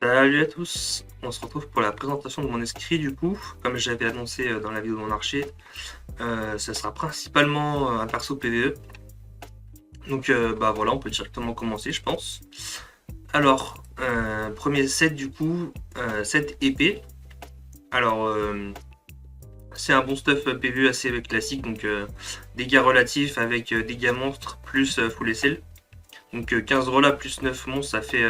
Salut à tous, on se retrouve pour la présentation de mon escrit du coup. Comme j'avais annoncé dans la vidéo de mon archer, ça sera principalement un perso PvE. Donc bah voilà, on peut directement commencer je pense. Alors, premier set du coup, set épée. Alors, c'est un bon stuff PvE assez classique, donc dégâts relatifs avec dégâts monstres plus full SL. Donc 15 relats plus 9 monstres, ça fait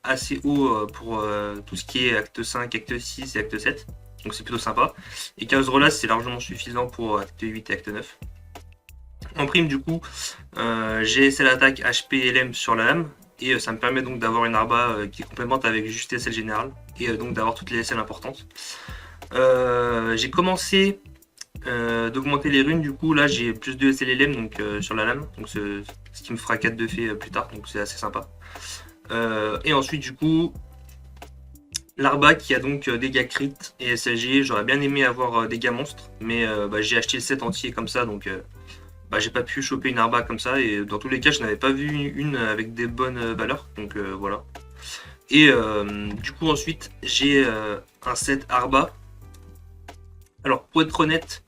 assez haut pour tout ce qui est acte 5, acte 6 et acte 7. Donc c'est plutôt sympa. Et 15 relats, c'est largement suffisant pour acte 8 et acte 9. En prime, du coup, j'ai SL attaque HP et LM sur la lame. Et ça me permet donc d'avoir une arba qui complémente avec juste SL général. Et donc d'avoir toutes les SL importantes. J'ai commencé d'augmenter les runes, du coup là j'ai plus de SLLM donc, sur la lame, donc ce qui me fera 4 de fée plus tard, donc c'est assez sympa. Et ensuite du coup l'arba qui a donc dégâts crit et SLG, j'aurais bien aimé avoir dégâts monstres, mais bah, j'ai acheté le set entier comme ça, donc bah, j'ai pas pu choper une arba comme ça, et dans tous les cas je n'avais pas vu une avec des bonnes valeurs, donc voilà. Et du coup ensuite j'ai un set arba. Alors pour être honnête,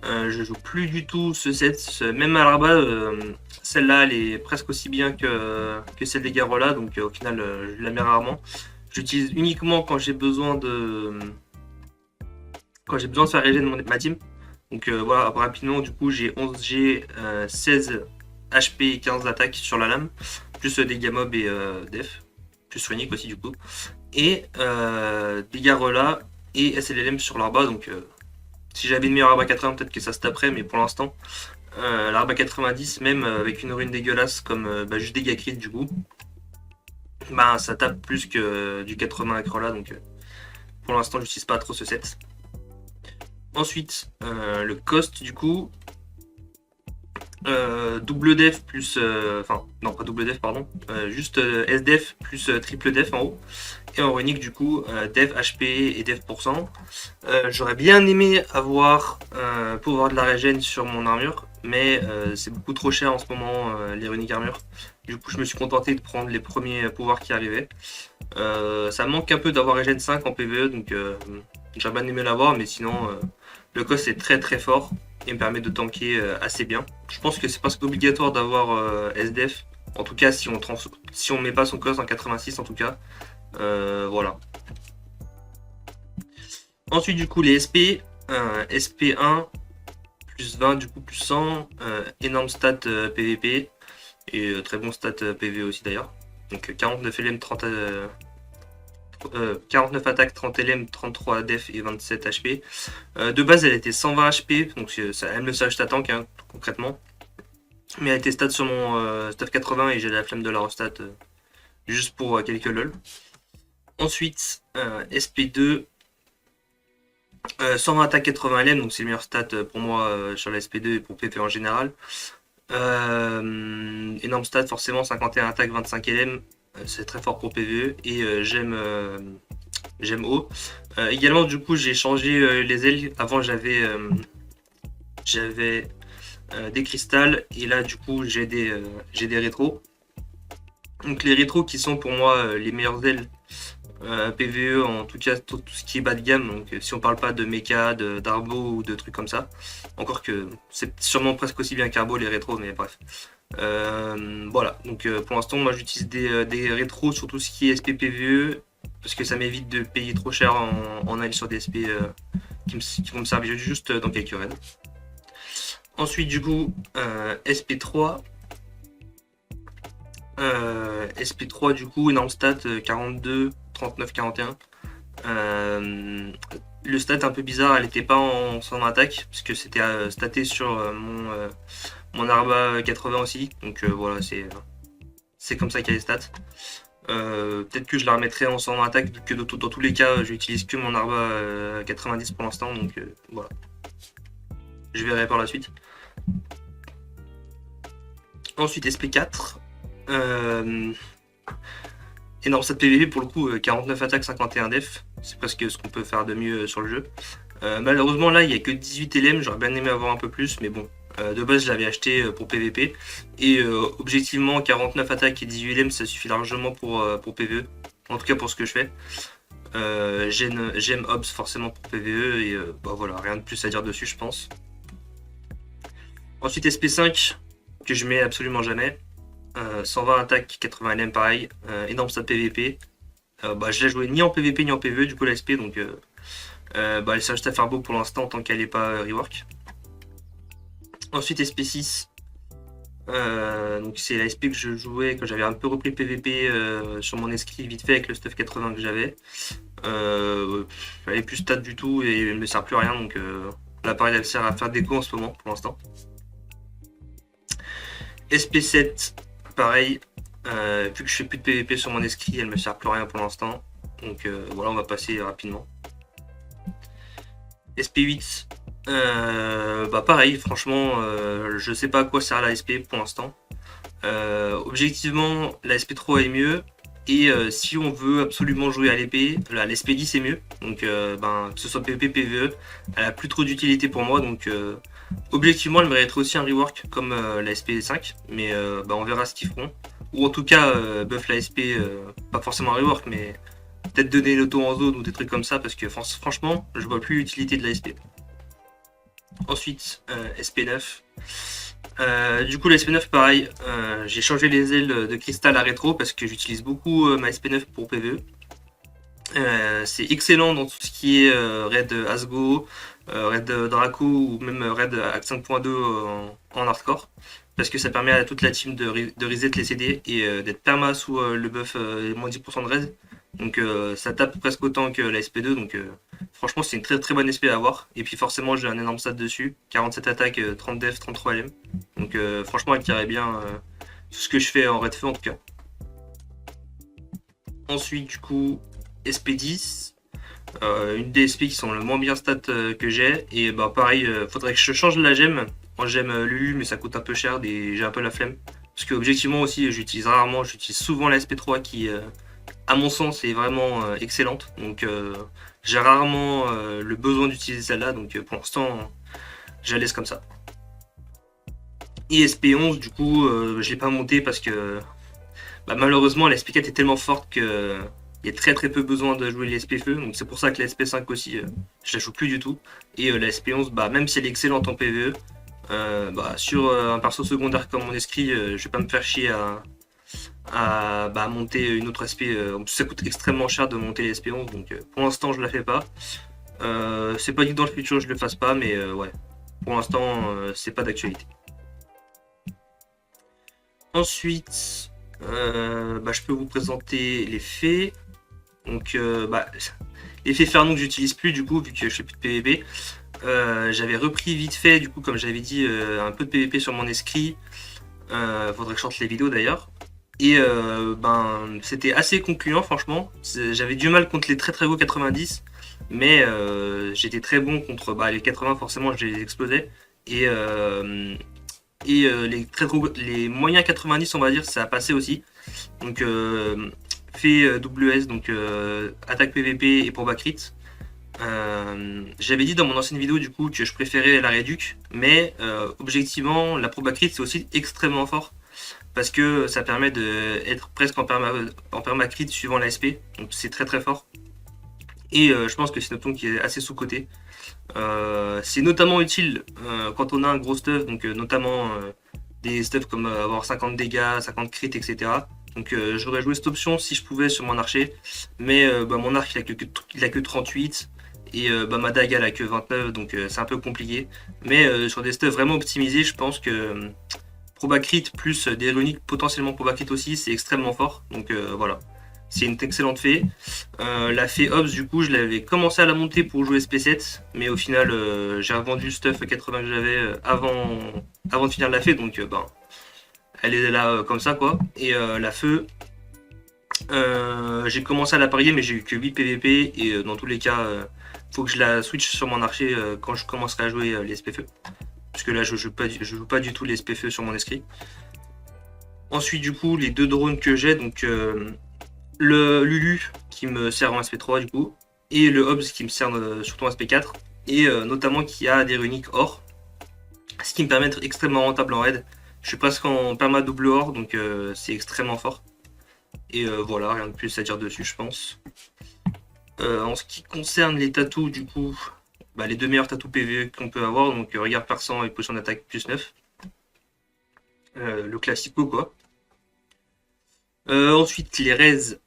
je joue plus du tout ce set, même à l'arba, celle-là elle est presque aussi bien que celle des Garola, donc au final je la mets rarement. J'utilise uniquement quand j'ai besoin de faire régénérer ma team. Donc voilà, rapidement du coup j'ai 11G, 16 HP et 15 d'attaque sur la lame, plus dégâts mob et def, plus soignique aussi du coup. Et dégâts rela et SLLM sur l'arba, donc si j'avais une meilleure arba 80 peut-être que ça se taperait, mais pour l'instant l'arba 90, même avec une rune dégueulasse comme bah, juste dégâts crit du coup, bah ça tape plus que du 80 avec Rolla, donc pour l'instant j'utilise pas trop ce set. Ensuite le cost du coup, double def plus, enfin non pas double def pardon, juste SDF plus triple def en haut. Et en runique du coup, def HP et def %. J'aurais bien aimé avoir pouvoir de la régène sur mon armure, mais c'est beaucoup trop cher en ce moment les runiques armures. Du coup je me suis contenté de prendre les premiers pouvoirs qui arrivaient. Ça manque un peu d'avoir régène 5 en PvE, donc j'aurais bien aimé l'avoir, mais sinon le cost est très très fort et me permet de tanker assez bien. Je pense que c'est presque obligatoire d'avoir SDF, en tout cas si on met pas son cost en 86 en tout cas. Voilà. Ensuite du coup les SP, SP1 plus 20 du coup plus 100, énorme stat PVP et très bon stat PV aussi d'ailleurs. Donc 49 LM, 49 attaques, 30 LM, 33 def et 27 HP. De base elle était 120 HP, donc elle me s'ajoute à tank hein, concrètement. Mais elle était stat sur mon staff 80 et j'ai la flemme de la restat juste pour quelques lol. Ensuite SP2, 120 attaques 80 LM, donc c'est le meilleur stat pour moi sur la SP2 et pour PP en général. Énorme stat forcément, 51 attaques 25 LM, c'est très fort pour PvE et j'aime haut. Également du coup j'ai changé les ailes, avant j'avais des cristals et là du coup j'ai des rétros. Donc les rétros qui sont pour moi les meilleures ailes PvE, en tout cas tout ce qui est bas de gamme, donc si on parle pas de mecha, d'arbo ou de trucs comme ça, encore que c'est sûrement presque aussi bien qu'arbo les rétros, mais bref. Voilà, donc pour l'instant moi j'utilise des rétros sur tout ce qui est SP PvE, parce que ça m'évite de payer trop cher en aile sur des SP qui vont me servir juste dans quelques raids. Ensuite du coup SP3, SP3 du coup énorme stat 42, 39, 41. Le stat un peu bizarre, elle n'était pas en sans attaque puisque c'était staté sur mon arba 80 aussi, donc voilà, c'est comme ça qu'il y a les stats. Peut-être que je la remettrai en sans attaque vu que dans tous les cas j'utilise que mon arba 90 pour l'instant, donc voilà, je verrai par la suite. Ensuite SP4, énorme stat PVP pour le coup, 49 attaques, 51 def, c'est presque ce qu'on peut faire de mieux sur le jeu. Malheureusement là il n'y a que 18 LM, j'aurais bien aimé avoir un peu plus, mais bon, de base je l'avais acheté pour PVP, et objectivement 49 attaques et 18 LM ça suffit largement pour PVE, En tout cas pour ce que je fais. J'aime Hobbs forcément pour PvE et bah voilà, rien de plus à dire dessus je pense. Ensuite SP5 que je mets absolument jamais. 120 attaque, 80 LM pareil, énorme stat PVP. Bah, je l'ai joué ni en PVP ni en PvE du coup la SP donc bah, elle sert juste à faire beau pour l'instant tant qu'elle n'est pas rework. Ensuite SP6. Donc c'est la SP que je jouais quand j'avais un peu repris PVP sur mon escrit vite fait avec le stuff 80 que j'avais. Elle est plus stat du tout et elle ne me sert plus à rien donc là pareil elle sert à faire des coups en ce moment pour l'instant. SP7 pareil, vu que je fais plus de PVP sur mon escrit elle me sert plus à rien pour l'instant. Donc voilà on va passer rapidement. SP8 bah pareil franchement je sais pas à quoi sert la SP pour l'instant. Objectivement la SP3 est mieux. Et si on veut absolument jouer à l'épée, la SP10 est mieux. Donc ben, que ce soit PvP, PvE, elle a plus trop d'utilité pour moi. Donc objectivement, elle mériterait aussi un rework comme la SP5. Mais ben, on verra ce qu'ils feront. Ou en tout cas, buff la SP, pas forcément un rework, mais peut-être donner l'auto en zone ou des trucs comme ça. Parce que franchement, je vois plus l'utilité de la SP. Ensuite, SP9. Du coup la SP9 pareil, j'ai changé les ailes de cristal à rétro parce que j'utilise beaucoup ma SP9 pour PvE. C'est excellent dans tout ce qui est raid Asgo, raid Draco ou même raid Act 5.2 en hardcore. Parce que ça permet à toute la team de reset les CD et d'être perma sous le buff moins 10% de raid. Donc ça tape presque autant que la SP2, donc franchement c'est une très très bonne SP à avoir. Et puis forcément j'ai un énorme stat dessus, 47 attaques, 30 def, 33 LM. Donc franchement elle tirait bien tout ce que je fais en raid feu en tout cas. Ensuite du coup SP10, une des SP qui sont le moins bien stat que j'ai. Et bah pareil, faudrait que je change la gemme. Moi j'aime Lulu mais ça coûte un peu cher et j'ai un peu la flemme. Parce que objectivement aussi j'utilise souvent la SP3 qui à mon sens est vraiment excellente. Donc j'ai rarement le besoin d'utiliser celle-là. Donc pour l'instant je la laisse comme ça. Et SP11 du coup je l'ai pas monté parce que bah, malheureusement la SP4 est tellement forte que il y a très très peu besoin de jouer les SP feu. Donc c'est pour ça que la SP5 aussi je la joue plus du tout. Et la SP11 bah, même si elle est excellente en PvE, bah, sur un perso secondaire comme mon escrit je vais pas me faire chier à bah, monter une autre SP. En plus ça coûte extrêmement cher de monter les SP11 donc pour l'instant je la fais pas. C'est pas dit que dans le futur je le fasse pas mais ouais pour l'instant c'est pas d'actualité. Ensuite bah, je peux vous présenter les fées. Donc bah, les fées Fernon que j'utilise plus du coup vu que je fais plus de PvP. J'avais repris vite fait du coup comme j'avais dit un peu de PvP sur mon escrit. Faudrait que je sorte les vidéos d'ailleurs. Et ben c'était assez concluant franchement. J'avais du mal contre les très très gros 90. Mais j'étais très bon contre bah, les 80 forcément je les explosais. Et les moyens 90 on va dire ça a passé aussi. Donc fait WS donc attaque PVP et pour crit. J'avais dit dans mon ancienne vidéo du coup que je préférais la réduc, mais objectivement la proba crit c'est aussi extrêmement fort parce que ça permet d'être presque en perma crit suivant la SP, donc c'est très très fort. Et je pense que c'est une option qui est assez sous-cotée. C'est notamment utile quand on a un gros stuff, donc notamment des stuffs comme avoir 50 dégâts, 50 crit, etc. Donc j'aurais joué cette option si je pouvais sur mon archer, mais bah, mon arc il a que 38 et bah, ma dague elle a que 29, donc c'est un peu compliqué. Mais sur des stuffs vraiment optimisés, je pense que proba crit plus des runiques potentiellement proba crit aussi, c'est extrêmement fort. Donc voilà. C'est une excellente fée. La fée Hobbs, du coup, je l'avais commencé à la monter pour jouer SP7, mais au final, j'ai revendu le stuff 80 que j'avais avant de finir la fée, donc ben, elle est là comme ça, quoi. Et la feu, j'ai commencé à la parier, mais j'ai eu que 8 PVP, et dans tous les cas, faut que je la switch sur mon archer quand je commencerai à jouer les SP feu. Parce que là, je joue pas du tout les SP feu sur mon escrit. Ensuite, du coup, les deux drones que j'ai, donc le Lulu qui me sert en SP3 du coup, et le Hobbs qui me sert surtout en SP4, et notamment qui a des runiques or, ce qui me permet d'être extrêmement rentable en raid. Je suis presque en perma double or, donc c'est extrêmement fort. Et voilà, rien de plus à dire dessus, je pense. En ce qui concerne les tatous, du coup, bah, les deux meilleurs tatous PvE qu'on peut avoir, donc regard perçant et potion d'attaque plus 9. Le classico, quoi. Ensuite, les raises.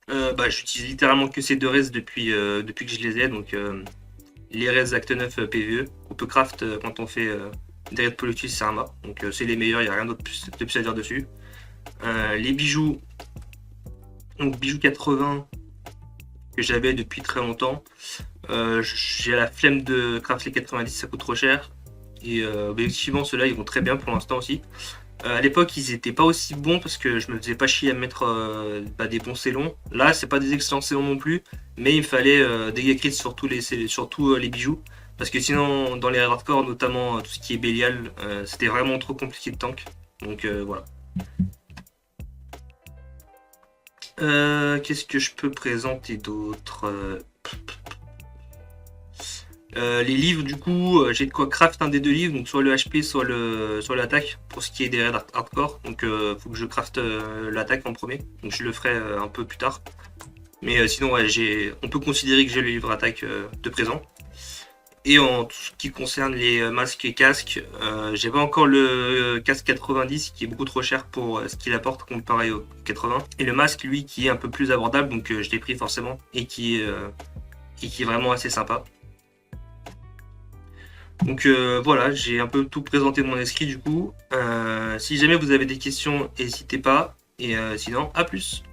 Bah, j'utilise littéralement que ces deux raises depuis que je les ai. Donc, les raises Acte 9 PvE, qu'on peut craft quand on fait des raids Politus Sarma. Donc, c'est les meilleurs, il n'y a rien d'autre de plus à dire dessus. Les bijoux. Donc, bijoux 80 que j'avais depuis très longtemps. J'ai la flemme de craft les 90, ça coûte trop cher. Et effectivement, ceux-là, ils vont très bien pour l'instant aussi. À l'époque, ils étaient pas aussi bons parce que je me faisais pas chier à mettre des bons célons. Là, c'est pas des excellents célons non plus, mais il me fallait dégâts crits sur tous les bijoux. Parce que sinon, dans les hardcore, notamment tout ce qui est Bélial, c'était vraiment trop compliqué de tank. Donc voilà. Qu'est-ce que je peux présenter d'autre? Les livres, du coup, j'ai de quoi craft un des deux livres, donc soit le HP, soit l'attaque, pour ce qui est des raids hardcore. Donc faut que je craft l'attaque en premier, donc je le ferai un peu plus tard. Mais sinon, ouais, on peut considérer que j'ai le livre attaque de présent. Et en tout ce qui concerne les masques et casques, j'ai pas encore le casque 90 qui est beaucoup trop cher pour ce qu'il apporte comparé au 80. Et le masque, lui, qui est un peu plus abordable, donc je l'ai pris forcément, et qui est vraiment assez sympa. Donc voilà, j'ai un peu tout présenté de mon esprit du coup. Si jamais vous avez des questions, n'hésitez pas. Et sinon, à plus.